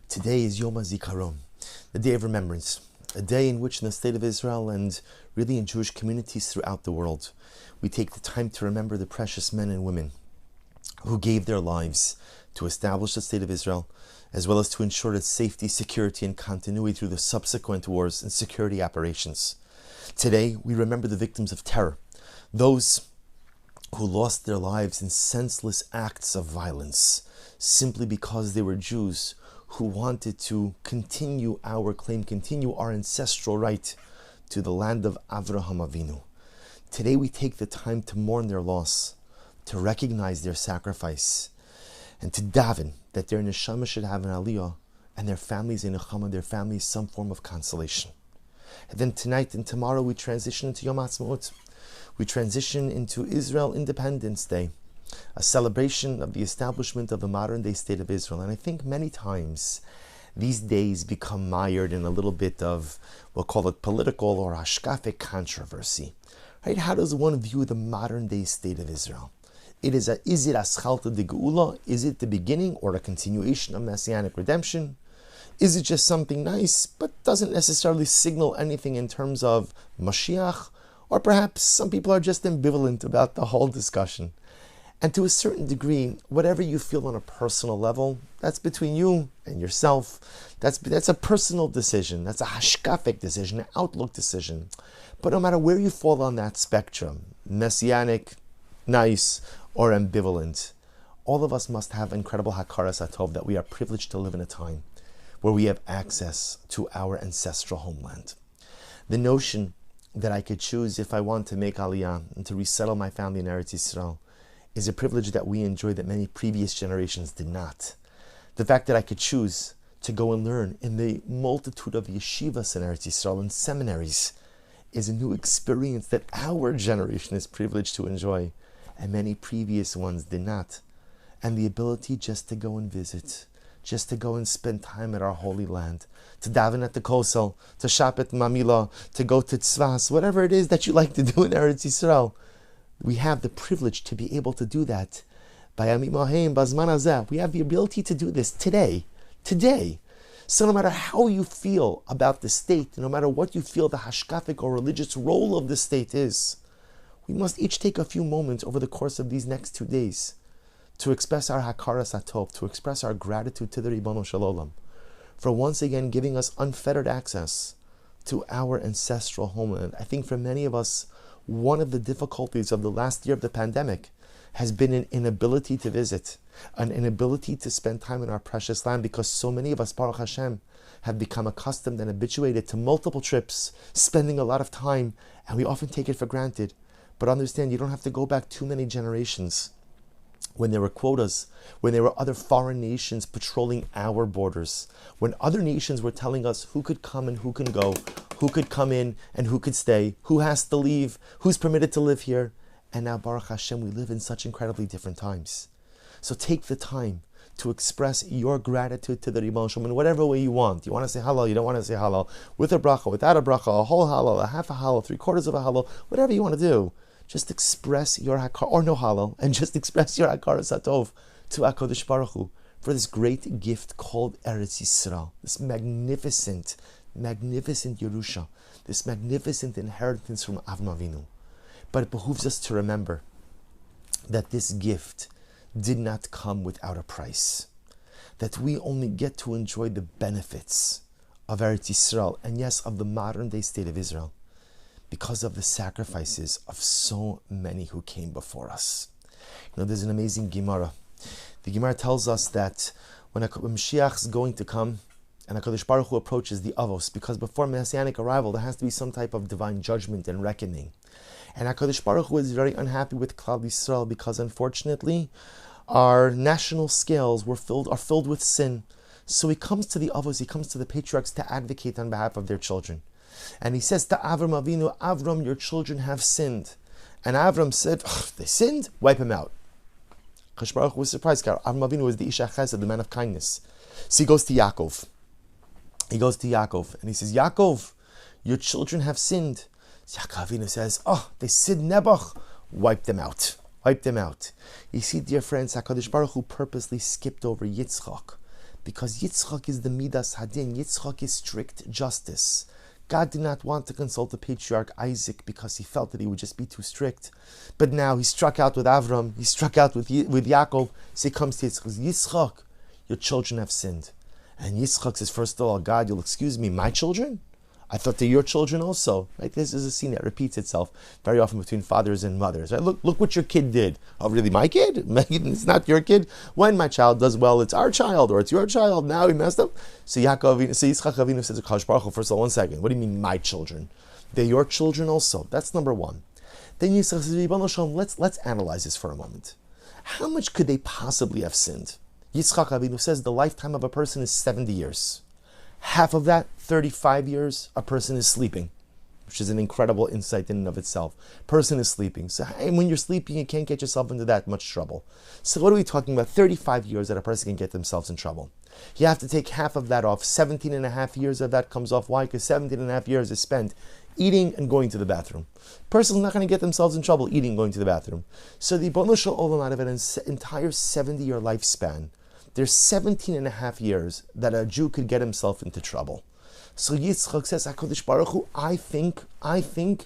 Today is Yom Hazikaron, the day of remembrance, a day in which in the state of Israel and really in Jewish communities throughout the world, we take the time to remember the precious men and women who gave their lives to establish the state of Israel, as well as to ensure its safety, security, and continuity through the subsequent wars and security operations. Today, we remember the victims of terror, those who lost their lives in senseless acts of violence, simply because they were Jews who wanted to continue our claim, continue our ancestral right to the land of Avraham Avinu. Today we take the time to mourn their loss, to recognize their sacrifice, and to daven that their neshama should have an aliyah, and their families in nechama, their families some form of consolation. And then tonight and tomorrow we transition into Yom Haatzmaut. We transition into Israel Independence Day, a celebration of the establishment of the modern day state of Israel. And I think many times these days become mired in a little bit of, we'll call it political or hashkafic controversy. Right? How does one view the modern day state of Israel? Is it aschalta de geula? Is it the beginning or a continuation of messianic redemption? Is it just something nice, but doesn't necessarily signal anything in terms of Mashiach? Or perhaps some people are just ambivalent about the whole discussion. And to a certain degree, whatever you feel on a personal level, that's between you and yourself. That's a personal decision. That's a hashkafic decision, an outlook decision. But no matter where you fall on that spectrum, messianic, nice, or ambivalent, all of us must have incredible hakaras hatov that we are privileged to live in a time where we have access to our ancestral homeland. The notion that I could choose if I want to make aliyah and to resettle my family in Eretz Yisrael is a privilege that we enjoy that many previous generations did not. The fact that I could choose to go and learn in the multitude of yeshivas in Eretz Yisrael and seminaries is a new experience that our generation is privileged to enjoy, and many previous ones did not. And the ability just to go and visit, just to go and spend time at our holy land, to daven at the kosel, to shop at Mamila, to go to tzvas, whatever it is that you like to do in Eretz Yisrael. We have the privilege to be able to do that. By Yamim Haim, Bazman Hazeh, we have the ability to do this today. So no matter how you feel about the state, no matter what you feel the hashkafic or religious role of the state is, we must each take a few moments over the course of these next 2 days to express our hakaras hatov, to express our gratitude to the Ribono Shel Olam for once again giving us unfettered access to our ancestral homeland. I think for many of us, one of the difficulties of the last year of the pandemic has been an inability to visit, an inability to spend time in our precious land, because so many of us, Baruch Hashem, have become accustomed and habituated to multiple trips, spending a lot of time, and we often take it for granted. But understand, you don't have to go back too many generations when there were quotas, when there were other foreign nations patrolling our borders, when other nations were telling us who could come and who can go, who could come in and who could stay, who has to leave, who's permitted to live here. And now, Baruch Hashem, we live in such incredibly different times. So take the time to express your gratitude to the Ribono Shel Olam in whatever way you want. You want to say halal, you don't want to say halal, with a bracha, without a bracha, a whole halal, a half a halal, 3/4 of a halal, whatever you want to do. Just express your hakar, or no halal, and just express your hakaras hatov to HaKadosh Baruch Hu for this great gift called Eretz Yisrael, this magnificent Yerusha, this magnificent inheritance from Avraham Avinu. But it behooves us to remember that this gift did not come without a price, that we only get to enjoy the benefits of Eretz Yisrael, and yes, of the modern day state of Israel, because of the sacrifices of so many who came before us. You know, there's an amazing Gemara. The Gemara tells us that when Mashiach is going to come, and HaKadosh Baruch Hu approaches the Avos, because before Messianic arrival, there has to be some type of divine judgment and reckoning. And HaKadosh Baruch Hu is very unhappy with Klal Yisrael, because unfortunately, our national scales are filled with sin. So he comes to the Avos, he comes to the patriarchs to advocate on behalf of their children. And he says to Avram Avinu, Avram, your children have sinned. And Avram said, they sinned? Wipe him out. HaKadosh Baruch Hu was surprised, because Avram Avinu was the Ish HaChesed, the man of kindness. So he goes to Yaakov. And he says, Yaakov, your children have sinned. So Yaakov Avinu says, they sinned Nebuch. Wipe them out. You see, dear friends, HaKadosh Baruch Hu purposely skipped over Yitzchak, Because Yitzchak is the Midas Hadin. Yitzchak is strict justice. God did not want to consult the patriarch Isaac because he felt that he would just be too strict. But now he struck out with Avram, he struck out with Yaakov, so he comes to Yitzchak. Yitzchak, your children have sinned. And Yitzchak says, first of all, God, you'll excuse me, my children? I thought they're your children also. Right? This is a scene that repeats itself very often between fathers and mothers. Right? Look what your kid did. Oh, really, my kid? It's not your kid? When my child does well, it's our child, or it's your child. Now he messed up. So Yitzchak Avinu says to Kadosh Baruch Hu, first of all, 1 second. What do you mean, my children? They're your children also. That's number one. Then Yitzchak says, Ribbono Shel Olam, let's analyze this for a moment. How much could they possibly have sinned? Yitzchak Avinu says the lifetime of a person is 70 years. Half of that, 35 years, a person is sleeping, which is an incredible insight in and of itself. Person is sleeping. So when you're sleeping, you can't get yourself into that much trouble. So what are we talking about? 35 years that a person can get themselves in trouble. You have to take half of that off. 17 and a half years of that comes off. Why? Because 17 and a half years is spent eating and going to the bathroom. Person's not going to get themselves in trouble eating and going to the bathroom. So the Ribbono Shel Olam, out of an entire 70-year lifespan, there's 17 and a half years that a Jew could get himself into trouble. So Yitzchak says, HaKadosh Baruch Hu, I think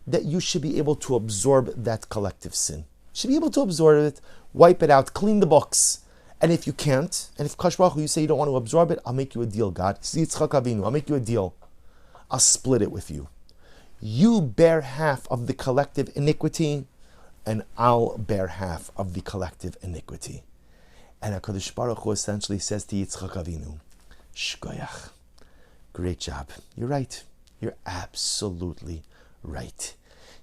that you should be able to absorb that collective sin. You should be able to absorb it, wipe it out, clean the books. And if you can't, and if Kadosh Baruch Hu, you say you don't want to absorb it, I'll make you a deal, God. Yitzchak Avinu, I'll make you a deal. I'll split it with you. You bear half of the collective iniquity, and I'll bear half of the collective iniquity. And HaKadosh Baruch Hu essentially says to Yitzchak Avinu, Shkoyach. Great job. You're right. You're absolutely right.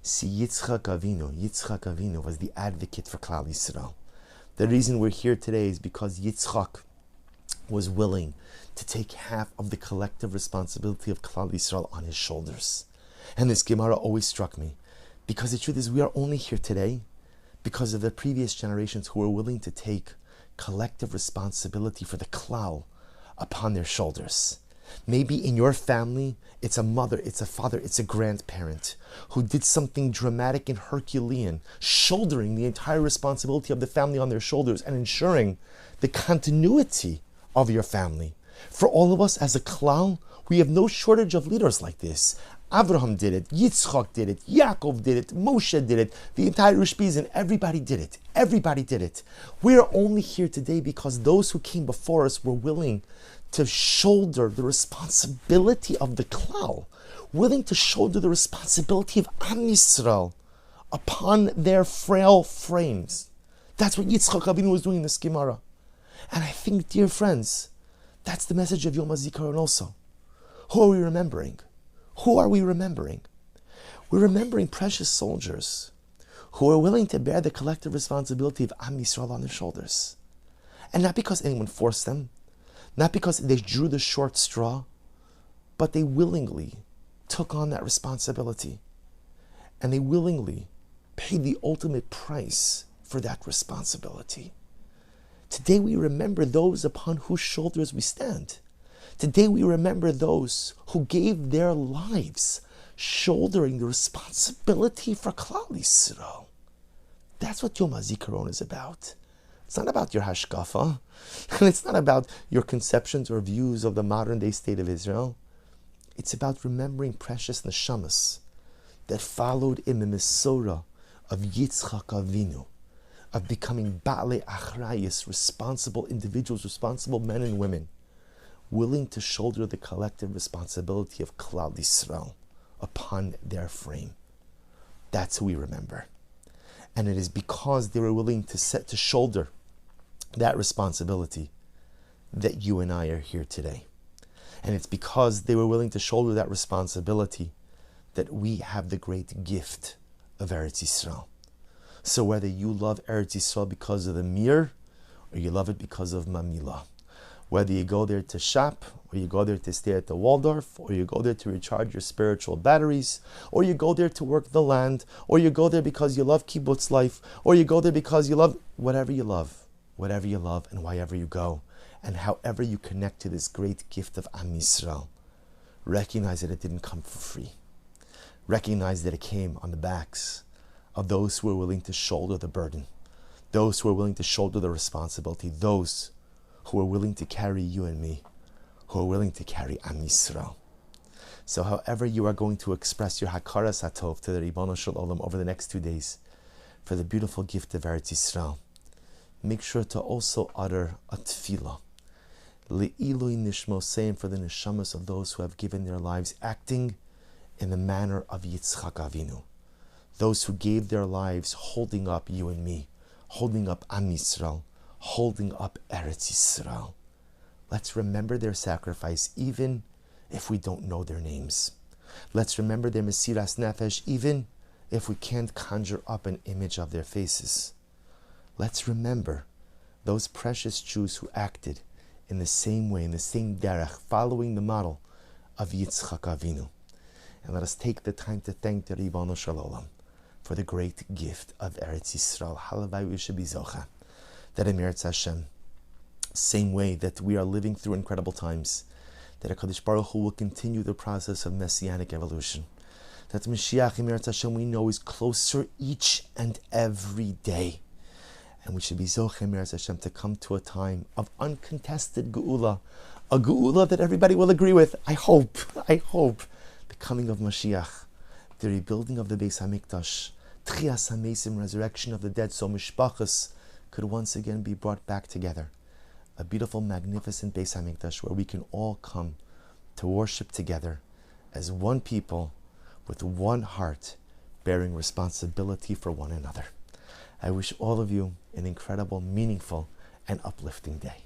See, Yitzchak Avinu was the advocate for Klal Yisrael. The reason we're here today is because Yitzchak was willing to take half of the collective responsibility of Klal Yisrael on his shoulders. And this Gemara always struck me, because the truth is we are only here today because of the previous generations who were willing to take collective responsibility for the klal upon their shoulders. Maybe in your family, it's a mother, it's a father, it's a grandparent who did something dramatic and Herculean, shouldering the entire responsibility of the family on their shoulders and ensuring the continuity of your family. For all of us as a klal, we have no shortage of leaders like this. Avraham did it, Yitzchak did it, Yaakov did it, Moshe did it, the entire Ushpizin, everybody did it. Everybody did it. We are only here today because those who came before us were willing to shoulder the responsibility of the klal, willing to shoulder the responsibility of Am Yisrael upon their frail frames. That's what Yitzchak Avinu was doing in this Gemara. And I think, dear friends, that's the message of Yom Hazikaron also. Who are we remembering? Who are we remembering? We're remembering precious soldiers who are willing to bear the collective responsibility of Am Yisrael on their shoulders. And not because anyone forced them, not because they drew the short straw, but they willingly took on that responsibility. And they willingly paid the ultimate price for that responsibility. Today we remember those upon whose shoulders we stand. Today we remember those who gave their lives shouldering the responsibility for Klal Yisrael. That's what Yom HaZikaron is about. It's not about your hashkafa, and it's not about your conceptions or views of the modern day state of Israel. It's about remembering precious neshamas that followed in the Mesorah of Yitzchak Avinu, of becoming Ba'alei Achrayis, responsible individuals, responsible men and women, willing to shoulder the collective responsibility of Klal Yisrael upon their frame. That's who we remember. And it is because they were willing to shoulder that responsibility that you and I are here today. And it's because they were willing to shoulder that responsibility that we have the great gift of Eretz Yisrael. So whether you love Eretz Yisrael because of the mir, or you love it because of Mamila, whether you go there to shop, or you go there to stay at the Waldorf, or you go there to recharge your spiritual batteries, or you go there to work the land, or you go there because you love kibbutz life, or you go there because you love whatever you love, and wherever you go, and however you connect to this great gift of Am Yisrael, recognize that it didn't come for free. Recognize that it came on the backs of those who were willing to shoulder the burden, those who were willing to shoulder the responsibility, those who are willing to carry you and me, who are willing to carry Am Yisrael. So however you are going to express your Hakaras HaTov to the Ribono Shel Olam over the next 2 days for the beautiful gift of Eretz Yisrael, make sure to also utter a tefillah. Le'ilui nishmo, saying for the neshamas of those who have given their lives, acting in the manner of Yitzchak Avinu. Those who gave their lives holding up you and me, holding up Am Yisrael, holding up Eretz Yisrael. Let's remember their sacrifice even if we don't know their names. Let's remember their Mesiras Nefesh even if we can't conjure up an image of their faces. Let's remember those precious Jews who acted in the same way, in the same derech, following the model of Yitzchak Avinu. And let us take the time to thank the Ribono Shel Olam for the great gift of Eretz Yisrael. Halavai we should be zocha that in Eretz Hashem, same way that we are living through incredible times, that HaKadosh Baruch Hu will continue the process of messianic evolution. That Mashiach in Eretz Hashem we know is closer each and every day. And we should be Zochim Eretz Hashem to come to a time of uncontested Geula, a Geula that everybody will agree with. I hope, the coming of Mashiach, the rebuilding of the Beis HaMikdash, Tchias HaMesim, resurrection of the dead, so Mishpachas could once again be brought back together. A beautiful, magnificent Beis HaMikdash where we can all come to worship together as one people with one heart, bearing responsibility for one another. I wish all of you an incredible, meaningful, and uplifting day.